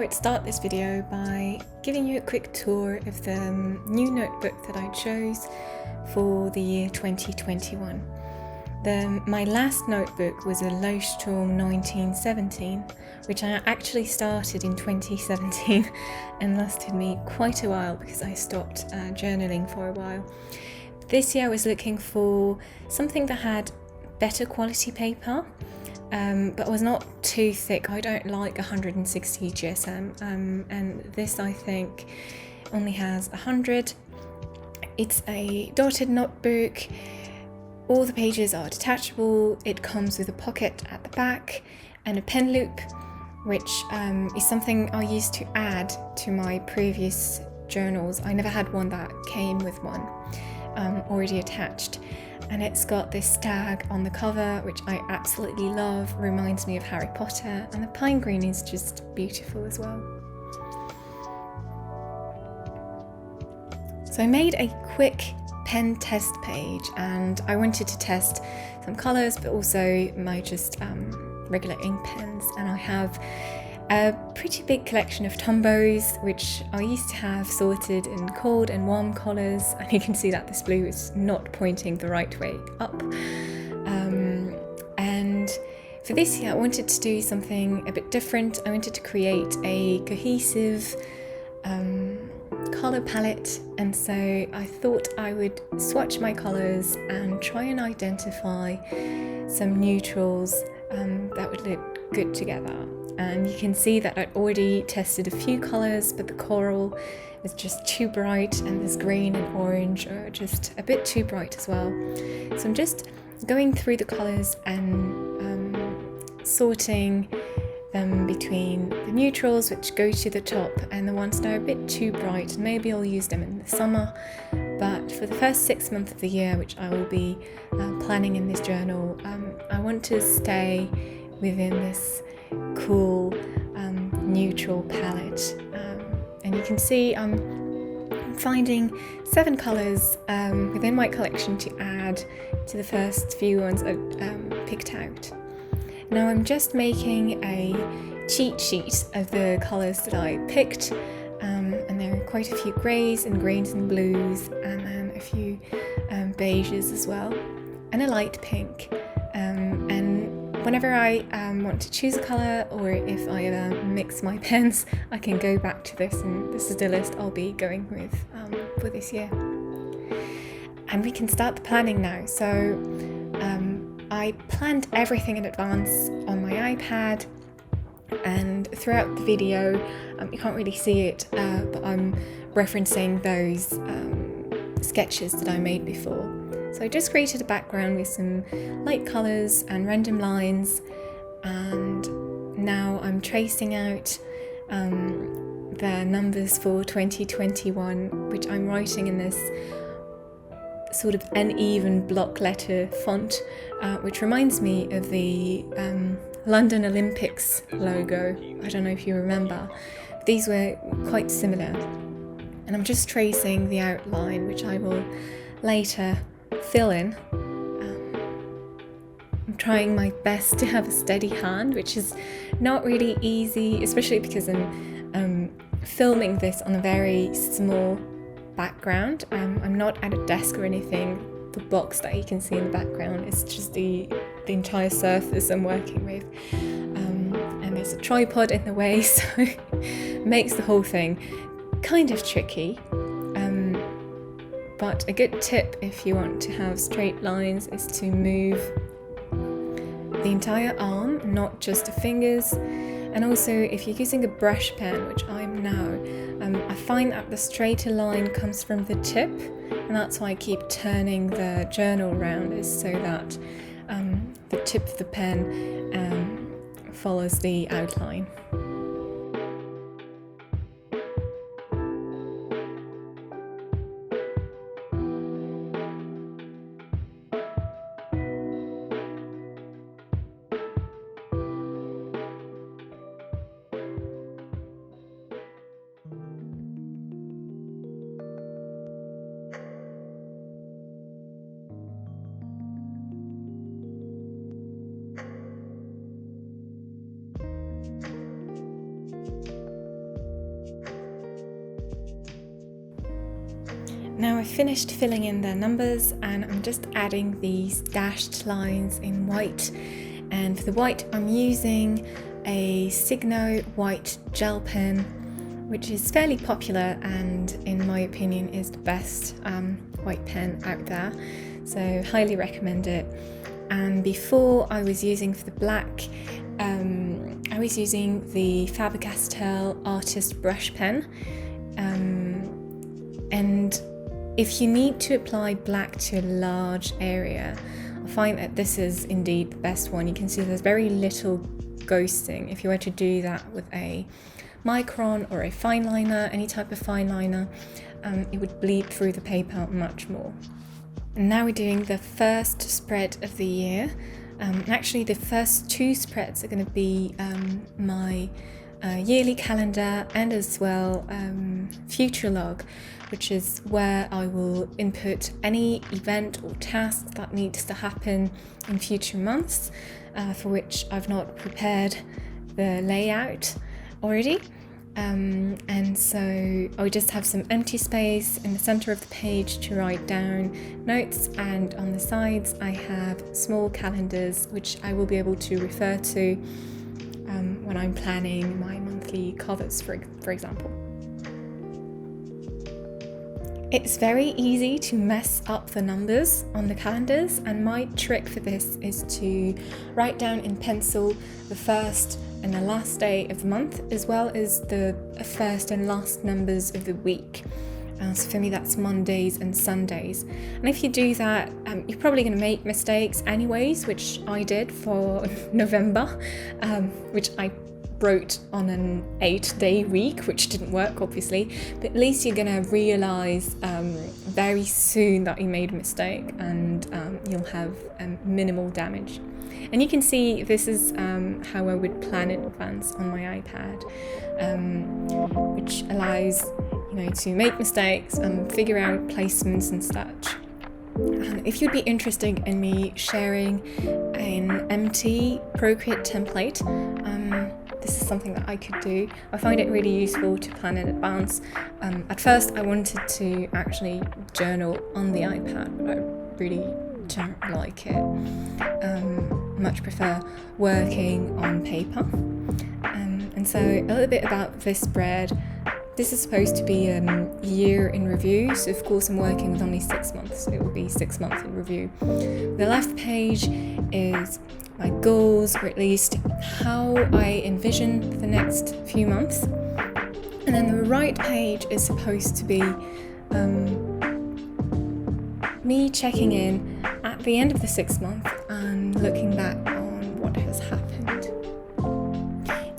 would start this video by giving you a quick tour of the new notebook that I chose for the year 2021. My last notebook was a Leuchtturm 1917, which I actually started in 2017 and lasted me quite a while because I stopped journaling for a while. This year I was looking for something that had better quality paper, but was not too thick. I don't like 160 GSM, and this I think only has 100. It's a dotted notebook. All the pages are detachable. It comes with a pocket at the back and a pen loop, which is something I used to add to my previous journals. I never had one that came with one already attached. And it's got this stag on the cover, which I absolutely love, reminds me of Harry Potter, and the pine green is just beautiful as well. So I made a quick pen test page, and I wanted to test some colours but also my just regular ink pens, and I have a pretty big collection of Tombows, which I used to have sorted in cold and warm colours, and you can see that this blue is not pointing the right way up. And for this year I wanted to do something a bit different. I wanted to create a cohesive colour palette, and so I thought I would swatch my colours and try and identify some neutrals that would look good together. And you can see that I'd already tested a few colours, but the coral was just too bright, and this green and orange are just a bit too bright as well. So I'm just going through the colours and sorting them between the neutrals, which go to the top, and the ones that are a bit too bright. Maybe I'll use them in the summer, but for the first 6 months of the year, which I will be planning in this journal, I want to stay within this cool neutral palette, and you can see I'm finding 7 colours within my collection to add to the first few ones I picked out. Now I'm just making a cheat sheet of the colours that I picked, and there are quite a few greys and greens and blues, and then a few beiges as well, and a light pink. And whenever I want to choose a colour, or if I mix my pens, I can go back to this, and this is the list I'll be going with for this year. And we can start the planning now. So I planned everything in advance on my iPad, and throughout the video, you can't really see it, but I'm referencing those sketches that I made before. So I just created a background with some light colours and random lines, and now I'm tracing out the numbers for 2021, which I'm writing in this sort of uneven block letter font, which reminds me of the London Olympics logo. I don't know if you remember. These were quite similar. And I'm just tracing the outline, which I will later fill in. I'm trying my best to have a steady hand, which is not really easy, especially because I'm filming this on a very small background. I'm not at a desk or anything. The box that you can see in the background is just the entire surface I'm working with, and there's a tripod in the way, so it makes the whole thing kind of tricky. But a good tip if you want to have straight lines is to move the entire arm, not just the fingers. And also, if you're using a brush pen, which I'm now, I find that the straighter line comes from the tip, and that's why I keep turning the journal around, is so that the tip of the pen follows the outline. Now I've finished filling in their numbers and I'm just adding these dashed lines in white, and for the white I'm using a Signo white gel pen, which is fairly popular and in my opinion is the best white pen out there, so highly recommend it. And before I was using for the black, I was using the Faber Castell artist brush pen, and if you need to apply black to a large area, I find that this is indeed the best one. You can see there's very little ghosting. If you were to do that with a Micron or a fineliner, any type of fineliner, it would bleed through the paper much more. And now we're doing the first spread of the year. Actually, the first two spreads are going to be my yearly calendar and as well future log, which is where I will input any event or task that needs to happen in future months, for which I've not prepared the layout already. And so I just have some empty space in the center of the page to write down notes, and on the sides I have small calendars which I will be able to refer to when I'm planning my monthly covers, for example. It's very easy to mess up the numbers on the calendars, and my trick for this is to write down in pencil the first and the last day of the month, as well as the first and last numbers of the week. So for me that's Mondays and Sundays. And if you do that, you're probably going to make mistakes anyways, which I did for November, which I wrote on an 8-day week, which didn't work obviously, but at least you're going to realise very soon that you made a mistake, and you'll have minimal damage. And you can see this is how I would plan in advance on my iPad, which allows to make mistakes and figure out placements and such. If you'd be interested in me sharing an empty Procreate template, this is something that I could do. I find it really useful to plan in advance. At first I wanted to actually journal on the iPad, but I really don't like it. Much prefer working on paper. And so a little bit about this spread. This is supposed to be a year in review, so of course I'm working with only 6 months, so it will be 6 months in review. The left page is my goals, or at least how I envision the next few months. And then the right page is supposed to be me checking in at the end of the 6th month and looking back on what has happened.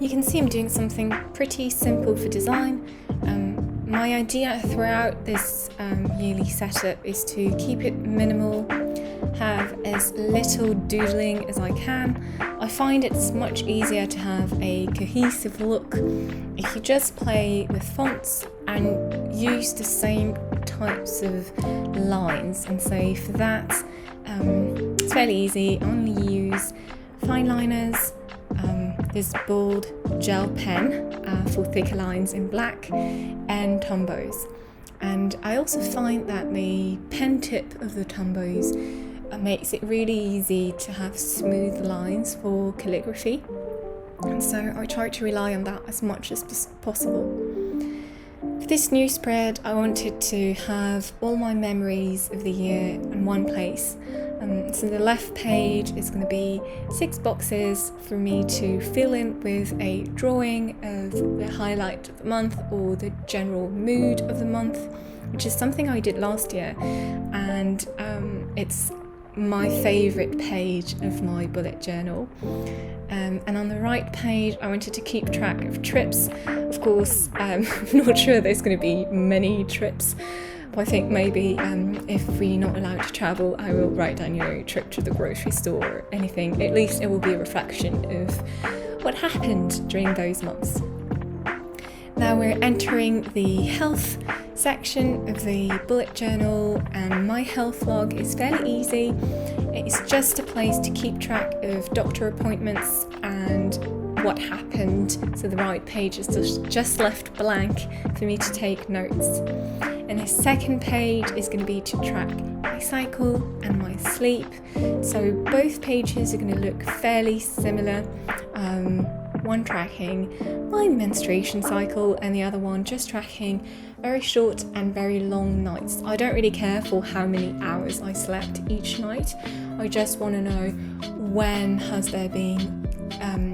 You can see I'm doing something pretty simple for design. My idea throughout this yearly setup is to keep it minimal, have as little doodling as I can. I find it's much easier to have a cohesive look if you just play with fonts and use the same types of lines. And so for that, it's fairly easy. I only use fineliners, this bold gel pen for thicker lines in black, and Tombows. And I also find that the pen tip of the Tombows makes it really easy to have smooth lines for calligraphy, and so I try to rely on that as much as possible. For this new spread, I wanted to have all my memories of the year in one place. So the left page is going to be 6 boxes for me to fill in with a drawing of the highlight of the month or the general mood of the month, which is something I did last year, and it's my favourite page of my bullet journal. And on the right page I wanted to keep track of trips. Of course, I'm not sure there's going to be many trips, but I think maybe if we're not allowed to travel, I will write down, trip to the grocery store or anything. At least it will be a reflection of what happened during those months. Now we're entering the health section of the bullet journal, and my health log is fairly easy. It's just a place to keep track of doctor appointments and what happened, so the right page is just left blank for me to take notes. And the second page is going to be to track my cycle and my sleep. So both pages are going to look fairly similar. One tracking my menstruation cycle and the other one just tracking very short and very long nights. I don't really care for how many hours I slept each night. I just want to know when has there been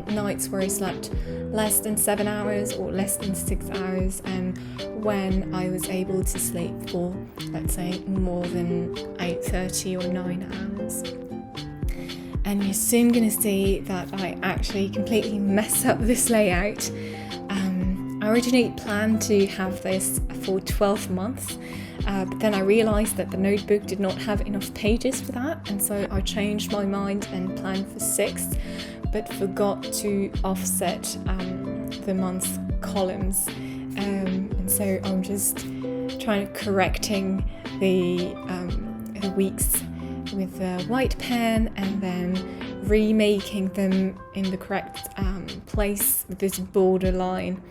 nights where I slept less than 7 hours or less than 6 hours, and when I was able to sleep for, let's say, more than 8:30 or 9 hours. And you're soon going to see that I actually completely mess up this layout. I originally planned to have this for 12 months, but then I realised that the notebook did not have enough pages for that, and so I changed my mind and planned for 6, but forgot to offset the month's columns. And so I'm just correcting the weeks with a white pen and then remaking them in the correct place with this border line.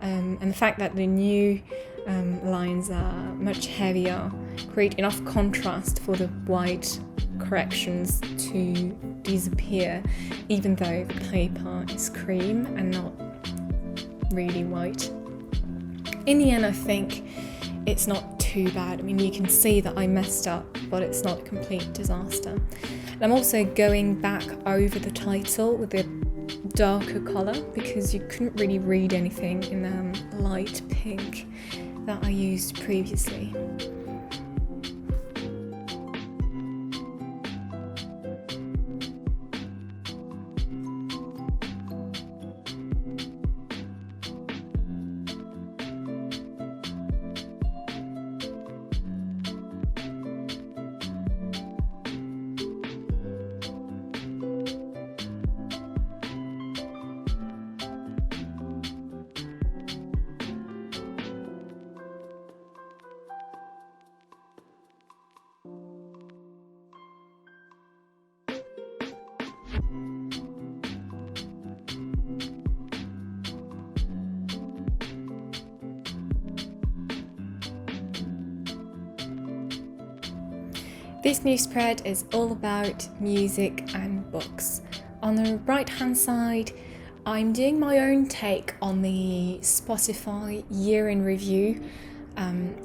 And the fact that the new lines are much heavier create enough contrast for the white corrections to disappear, even though the paper is cream and not really white. In the end, I think it's not too bad. I mean, you can see that I messed up, but it's not a complete disaster. And I'm also going back over the title with a darker colour because you couldn't really read anything in light pink that I used previously. This new spread is all about music and books. On the right hand side, I'm doing my own take on the Spotify year in review,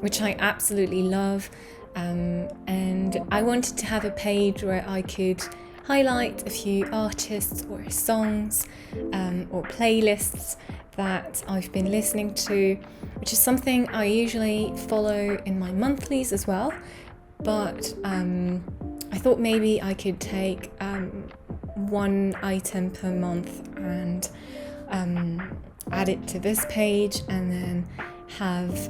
which I absolutely love, and I wanted to have a page where I could highlight a few artists or songs or playlists that I've been listening to, which is something I usually follow in my monthlies as well. But I thought maybe I could take one item per month and add it to this page, and then have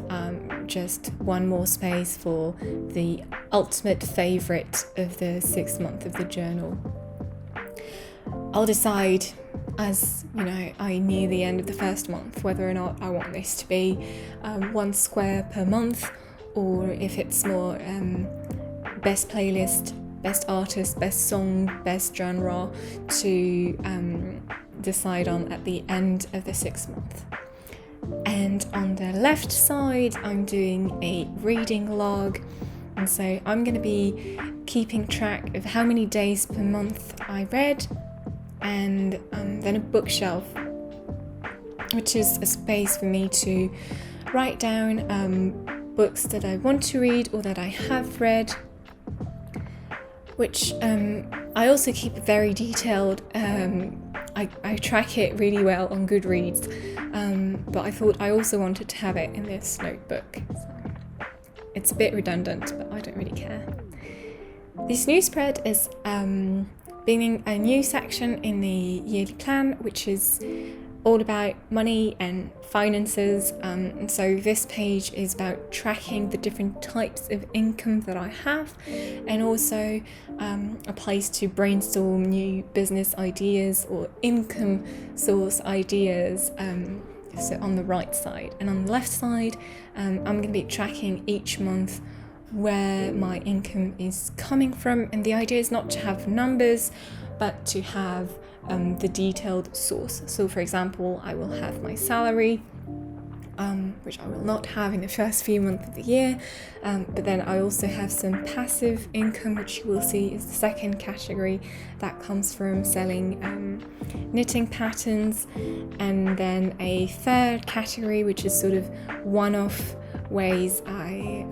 just one more space for the ultimate favourite of the 6th month of the journal. I'll decide as I near the end of the first month whether or not I want this to be 1 square per month, or if it's more best playlist, best artist, best song, best genre to decide on at the end of the 6th month. And on the left side, I'm doing a reading log, and so I'm going to be keeping track of how many days per month I read, and then a bookshelf, which is a space for me to write down books that I want to read or that I have read, which I also keep very detailed. I track it really well on Goodreads, but I thought I also wanted to have it in this notebook. So it's a bit redundant, but I don't really care. This new spread is beginning a new section in the yearly plan, which is all about money and finances, and so this page is about tracking the different types of income that I have, and also a place to brainstorm new business ideas or income source ideas, so on the right side. And on the left side, I'm going to be tracking each month where my income is coming from, and the idea is not to have numbers but to have the detailed source. So for example, I will have my salary, which I will not have in the first few months of the year. But then I also have some passive income, which you will see is the second category that comes from selling knitting patterns. And then a third category, which is sort of one-off ways I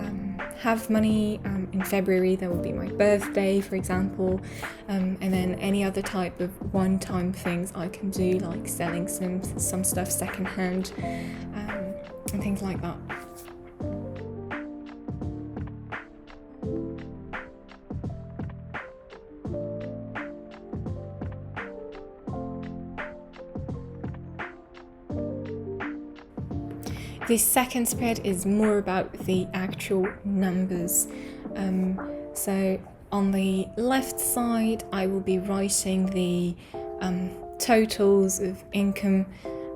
have money. In February there will be my birthday, for example, and then any other type of one-time things I can do, like selling some stuff secondhand, and things like that. The second spread is more about the actual numbers. So on the left side, I will be writing the totals of income,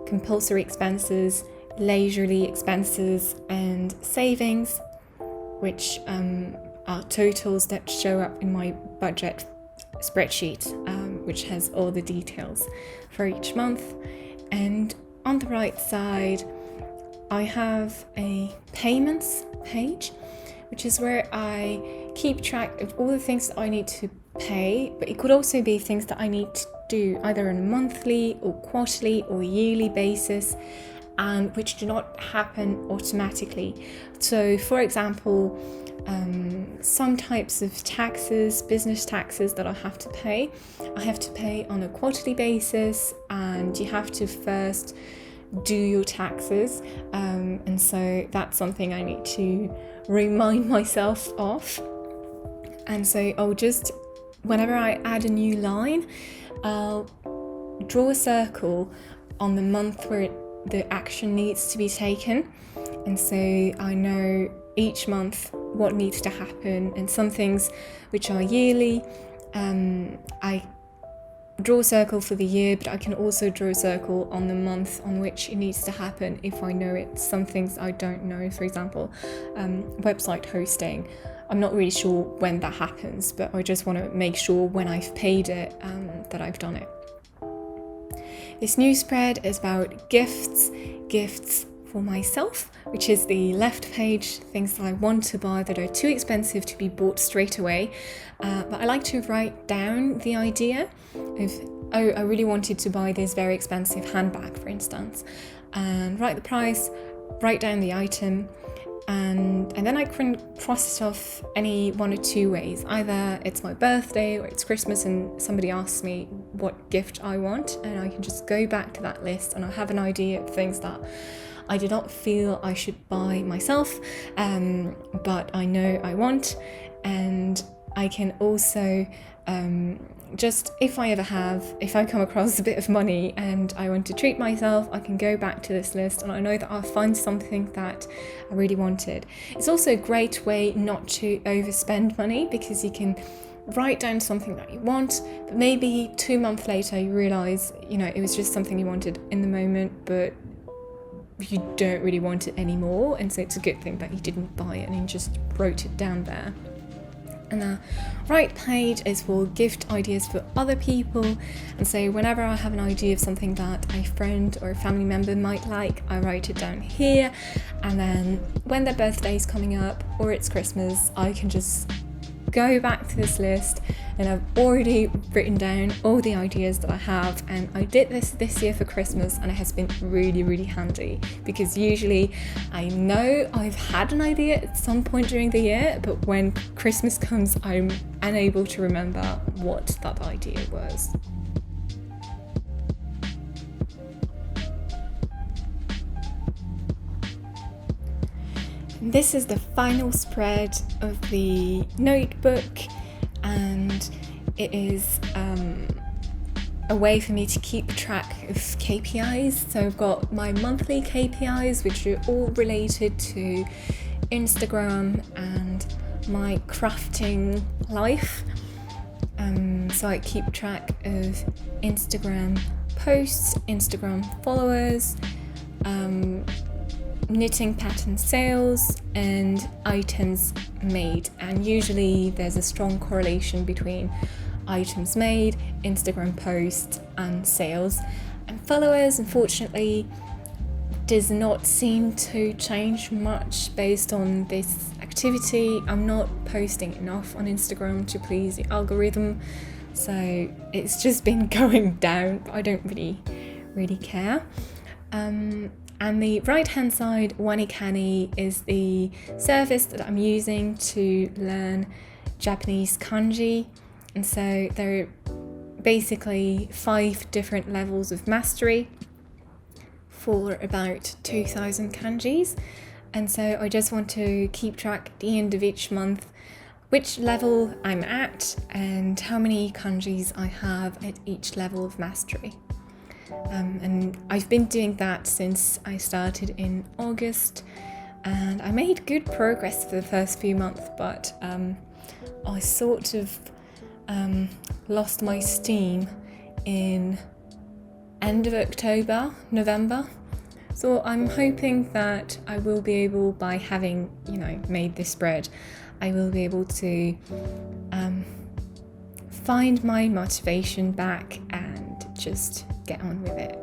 compulsory expenses, leisurely expenses, and savings, which are totals that show up in my budget spreadsheet, which has all the details for each month. And on the right side, I have a payments page, which is where I keep track of all the things that I need to pay, but it could also be things that I need to do either on a monthly or quarterly or yearly basis, and which do not happen automatically. So for example, some types of taxes, business taxes that I have to pay on a quarterly basis, and you have to first do your taxes, and so that's something I need to remind myself of. And so I'll just, whenever I add a new line, I'll draw a circle on the month where the action needs to be taken, and so I know each month what needs to happen. And some things which are yearly, I draw a circle for the year, but I can also draw a circle on the month on which it needs to happen if I know it. Some things I don't know, for example, website hosting, I'm not really sure when that happens, but I just want to make sure when I've paid it that I've done it. This new spread is about gifts for myself, which is the left page, things that I want to buy that are too expensive to be bought straight away. But I like to write down the idea of, oh, I really wanted to buy this very expensive handbag, for instance, and write the price, write down the item, and then I can cross it off any one or two ways. Either it's my birthday or it's Christmas and somebody asks me what gift I want, and I can just go back to that list and I have an idea of things that I do not feel I should buy myself, but I know I want. And I can also just, if I come across a bit of money and I want to treat myself, I can go back to this list and I know that I'll find something that I really wanted. It's also a great way not to overspend money, because you can write down something that you want, but maybe 2 months later you realise, it was just something you wanted in the moment, but you don't really want it anymore, and so it's a good thing that you didn't buy it and you just wrote it down there. And the right page is for gift ideas for other people, and so whenever I have an idea of something that a friend or a family member might like, I write it down here, and then when their birthday is coming up or it's Christmas, I can just go back to this list and I've already written down all the ideas that I have. And I did this year for Christmas, and it has been really, really handy, because usually I know I've had an idea at some point during the year, but when Christmas comes I'm unable to remember what that idea was. This is the final spread of the notebook, and it is a way for me to keep track of KPIs. So I've got my monthly KPIs, which are all related to Instagram and my crafting life. So I keep track of Instagram posts, Instagram followers, knitting pattern sales, and items made. And usually there's a strong correlation between items made, Instagram posts, and sales. And followers, unfortunately, does not seem to change much based on this activity. I'm not posting enough on Instagram to please the algorithm, so it's just been going down, but I don't really care. And the right hand side, Wanikani, is the service that I'm using to learn Japanese kanji. And so there are basically 5 different levels of mastery for about 2,000 kanjis. And so I just want to keep track at the end of each month which level I'm at and how many kanjis I have at each level of mastery. And I've been doing that since I started in August, and I made good progress for the first few months, but I sort of lost my steam in end of October, November. So I'm hoping that I will be able, by having, made this spread, I will be able to find my motivation back and just get on with it.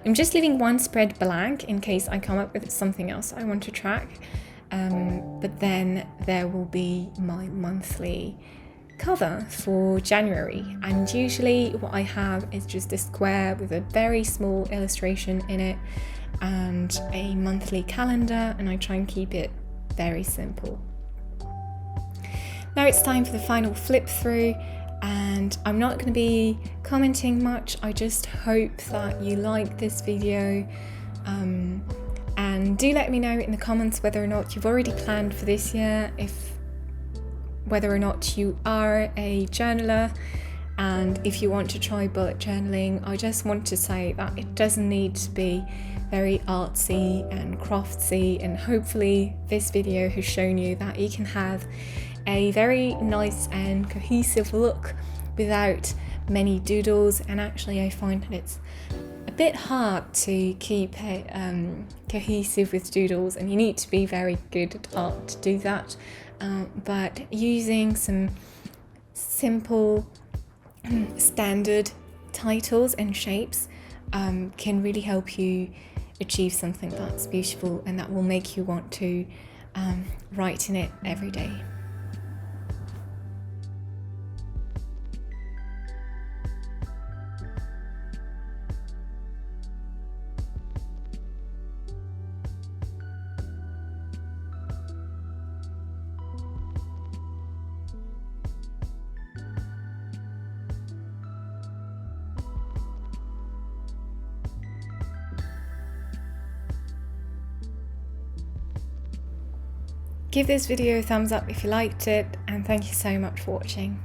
I'm just leaving one spread blank in case I come up with something else I want to track, but then there will be my monthly cover for January, and usually what I have is just a square with a very small illustration in it and a monthly calendar, and I try and keep it very simple. Now it's time for the final flip through, and I'm not going to be commenting much. I just hope that you like this video, and do let me know in the comments whether or not you've already planned for this year, whether or not you are a journaler, and if you want to try bullet journaling. I just want to say that it doesn't need to be very artsy and craftsy, and hopefully this video has shown you that you can have a very nice and cohesive look without many doodles. And actually I find that it's a bit hard to keep it cohesive with doodles, and you need to be very good at art to do that, but using some simple standard titles and shapes can really help you achieve something that's beautiful and that will make you want to write in it every day. Give this video a thumbs up if you liked it, and thank you so much for watching.